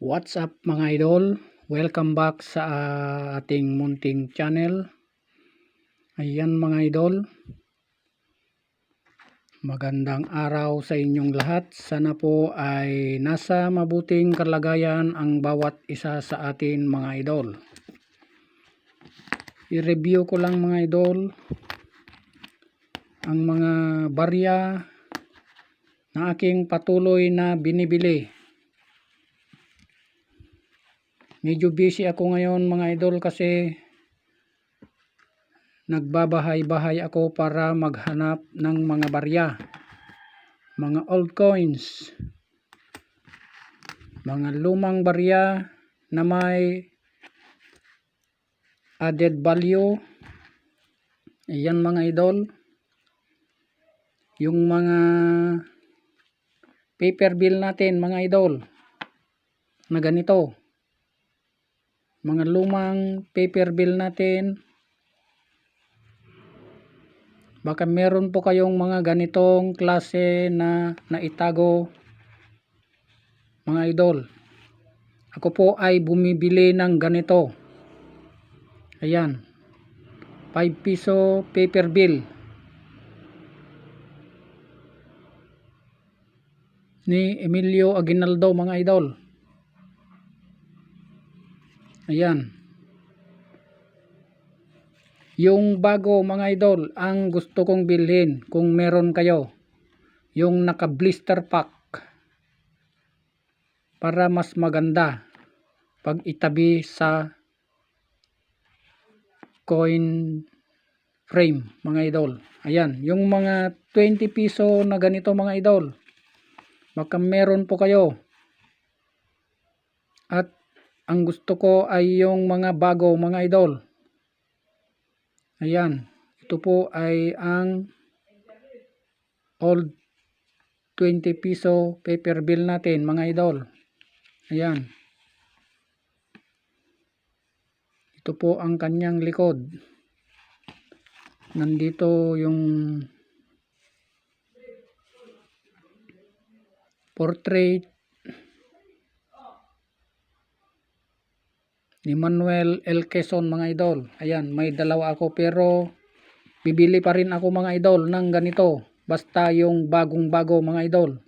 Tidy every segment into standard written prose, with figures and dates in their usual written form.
What's up mga idol? Welcome back sa ating munting channel. Ayan mga idol. Magandang araw sa inyong lahat. Sana po ay nasa mabuting kalagayan ang bawat isa sa atin mga idol. I-review ko lang mga idol ang mga barya na aking patuloy na binibili. Medyo busy ako ngayon mga idol kasi nagbabahay-bahay ako para maghanap ng mga barya, mga old coins, mga lumang barya na may added value. Ayan mga idol, yung mga paper bill natin mga idol na ganito, mga lumang paper bill natin. Baka meron po kayong mga ganitong klase na naitago mga idol. Ako po ay bumibili ng ganito. Ayan, 5 piso paper bill ni Emilio Aguinaldo mga idol. Ayan, yung bago mga idol ang gusto kong bilhin kung meron kayo, yung naka blister pack, para mas maganda pag itabi sa coin frame mga idol. Ayan, yung mga 20 piso na ganito mga idol, baka meron po kayo. At ang gusto ko ay yung mga bago mga idol. Ayan, ito po ay ang old 20 piso paper bill natin mga idol. Ayan, ito po ang kanyang likod. Nandito yung portrait ni Manuel L. Quezon mga idol. Ayan, may dalawa ako pero bibili pa rin ako mga idol ng ganito. Basta yung bagong bago mga idol.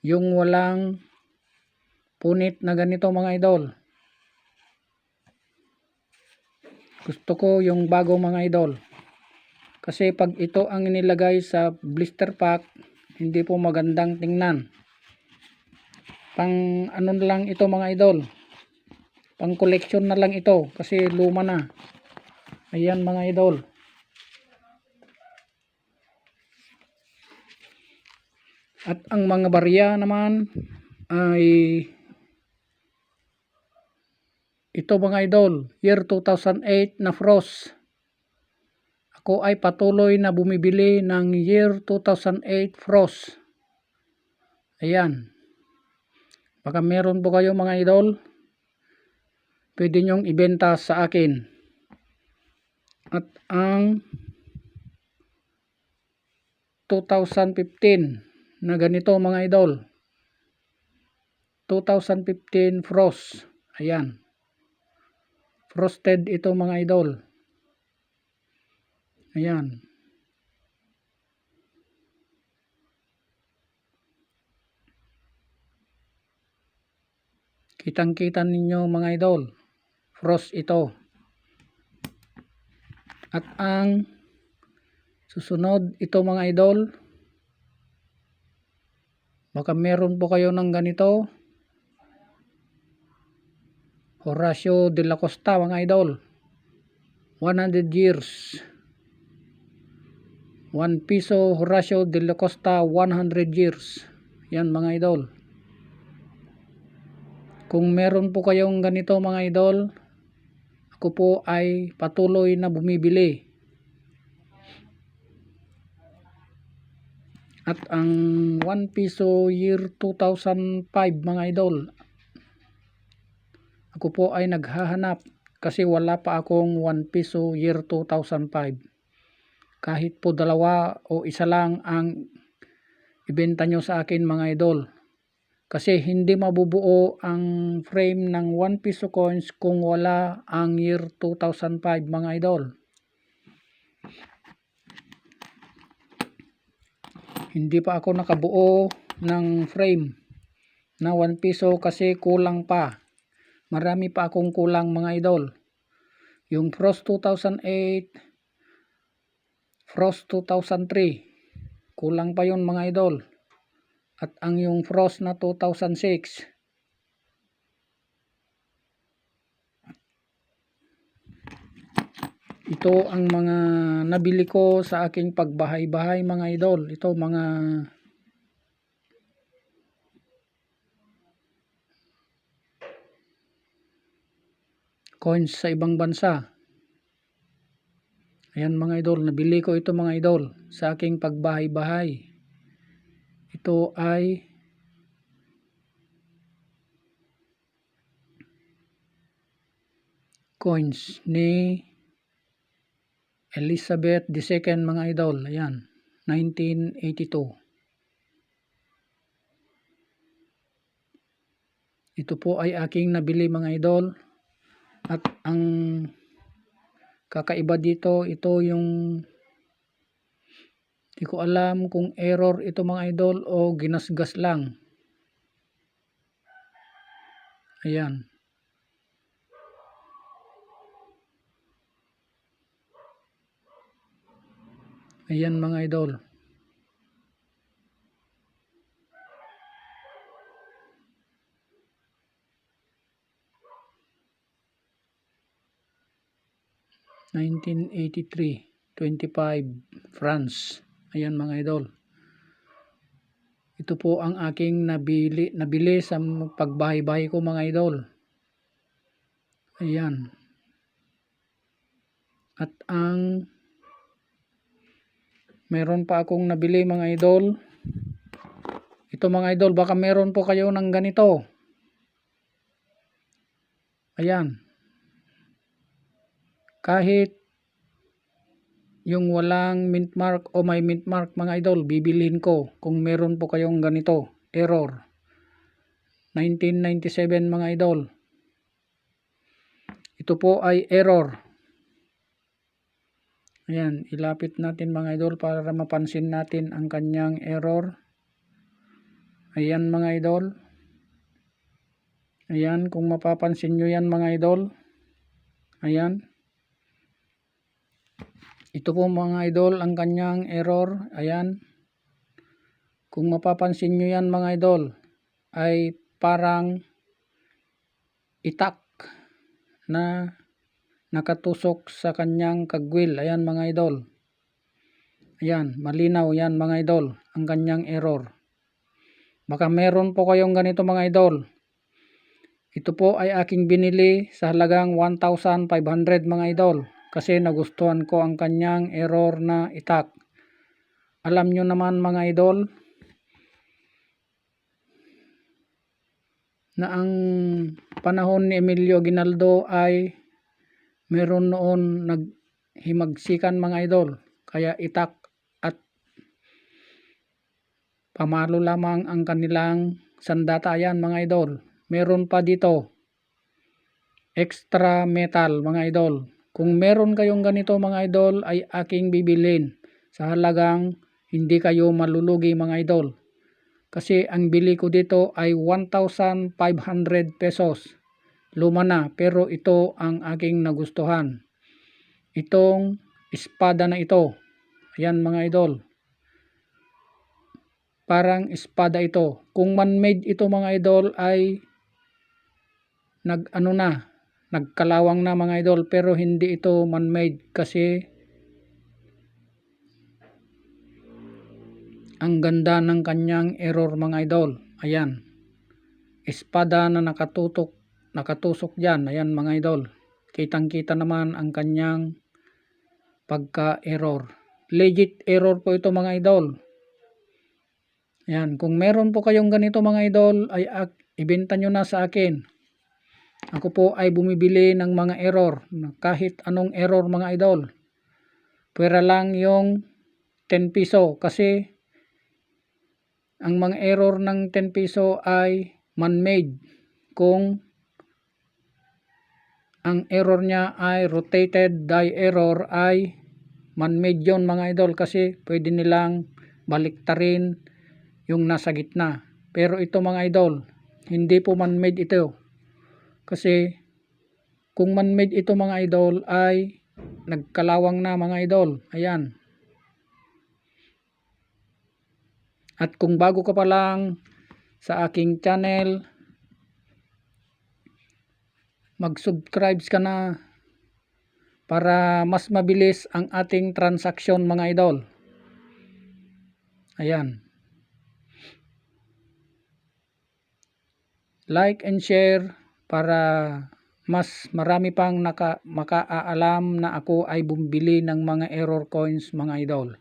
Yung walang punit na ganito mga idol. Gusto ko yung bago mga idol. Kasi pag ito ang inilagay sa blister pack, hindi po magandang tingnan. Pang ano lang ito mga idol, pang collection na lang ito kasi luma na. Ayan mga idol. At ang mga barya naman ay ito mga idol, year 2008 na frost. Ako ay patuloy na bumibili ng year 2008 frost. Ayan. Baka meron po kayo mga idol, pwede nyong ibenta sa akin. At ang 2015 na ganito mga idol, 2015 frost. Ayan, frosted ito mga idol. Ayan, kitang kita ninyo mga idol, frost ito. At ang susunod ito mga idol, baka meron po kayo ng ganito, Horacio de la Costa mga idol, 100 years, 1 piso Horacio de la Costa 100 years. Yan mga idol. Kung meron po kayong ganito mga idol, ako po ay patuloy na bumibili. At ang 1 piso year 2005 mga idol, ako po ay naghahanap kasi wala pa akong 1 piso year 2005. Kahit po dalawa o isa lang ang ibenta nyo sa akin mga idol. Kasi hindi mabubuo ang frame ng 1 peso coins kung wala ang year 2005 mga idol. Hindi pa ako nakabuo ng frame na 1 peso kasi kulang pa. Marami pa akong kulang mga idol. Yung Frost 2008, Frost 2003, kulang pa yun mga idol. At ang yung Frost na 2006, ito ang mga nabili ko sa aking pagbahay-bahay mga idol. Ito mga coins sa ibang bansa. Ayan mga idol, nabili ko ito mga idol sa aking pagbahay-bahay. Ito ay coins ni Elizabeth II mga idol. Ayan, 1982. Ito po ay aking nabili mga idol. At ang kakaiba dito, ito yung di ko alam kung error ito mga idol o ginasgas lang. Ayan. Ayan mga idol. (1983) 25 France. Ayan mga idol. Ito po ang aking nabili sa pagbahay-bahay ko mga idol. Ayan. At ang meron pa akong nabili mga idol. Ito mga idol, baka meron po kayo ng ganito. Ayan. Kahit yung walang mint mark o may mint mark mga idol, bibilhin ko kung meron po kayong ganito. Error 1997 mga idol. Ito po ay error. Ayan, ilapit natin mga idol para mapansin natin ang kanyang error. Ayan mga idol. Ayan, kung mapapansin nyo yan mga idol. Ayan. Ito po mga idol ang kanyang error. Ayan. Kung mapapansin nyo yan mga idol, ay parang itak na nakatusok sa kanyang kagwil. Ayan mga idol. Ayan, malinaw yan mga idol ang kanyang error. Baka meron po kayong ganito mga idol. Ito po ay aking binili sa halagang 1,500 mga idol. Kasi nagustuhan ko ang kanyang error na itak. Alam nyo naman mga idol na ang panahon ni Emilio Aguinaldo ay meron noon naghimagsikan mga idol. Kaya itak at pamalo lamang ang kanilang sandata. Ayan mga idol. Meron pa dito extra metal mga idol. Kung meron kayong ganito mga idol ay aking bibilin sa halagang hindi kayo malulugi mga idol. Kasi ang bili ko dito ay 1,500 pesos. Luma na pero ito ang aking nagustuhan. Itong espada na ito. Ayan mga idol. Parang espada ito. Kung man-made ito mga idol ay nagkalawang na mga idol, pero hindi ito man-made kasi ang ganda ng kanyang error mga idol. Ayan. Espada na nakatusok diyan. Ayan mga idol. Kitang-kita naman ang kanyang pagka-error. Legit error po ito mga idol. Ayan, kung meron po kayong ganito mga idol ay ibenta nyo na sa akin. Ako po ay bumibili ng mga error, kahit anong error mga idol. pwera lang yung 10 piso kasi ang mga error ng 10 piso ay man-made. Kung ang error niya ay rotated die error ay man-made yun mga idol, kasi pwede nilang baliktarin yung nasa gitna. Pero ito mga idol, hindi po man-made ito. Kasi kung man-made ito mga idol ay nagkalawang na mga idol. Ayan. At kung bago ka pa lang sa aking channel, mag-subscribe ka na para mas mabilis ang ating transaksyon mga idol. Ayan. Like and share para mas marami pang makaalam na ako ay bumili ng mga error coins mga idol.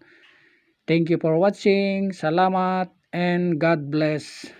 Thank you for watching. Salamat and God bless.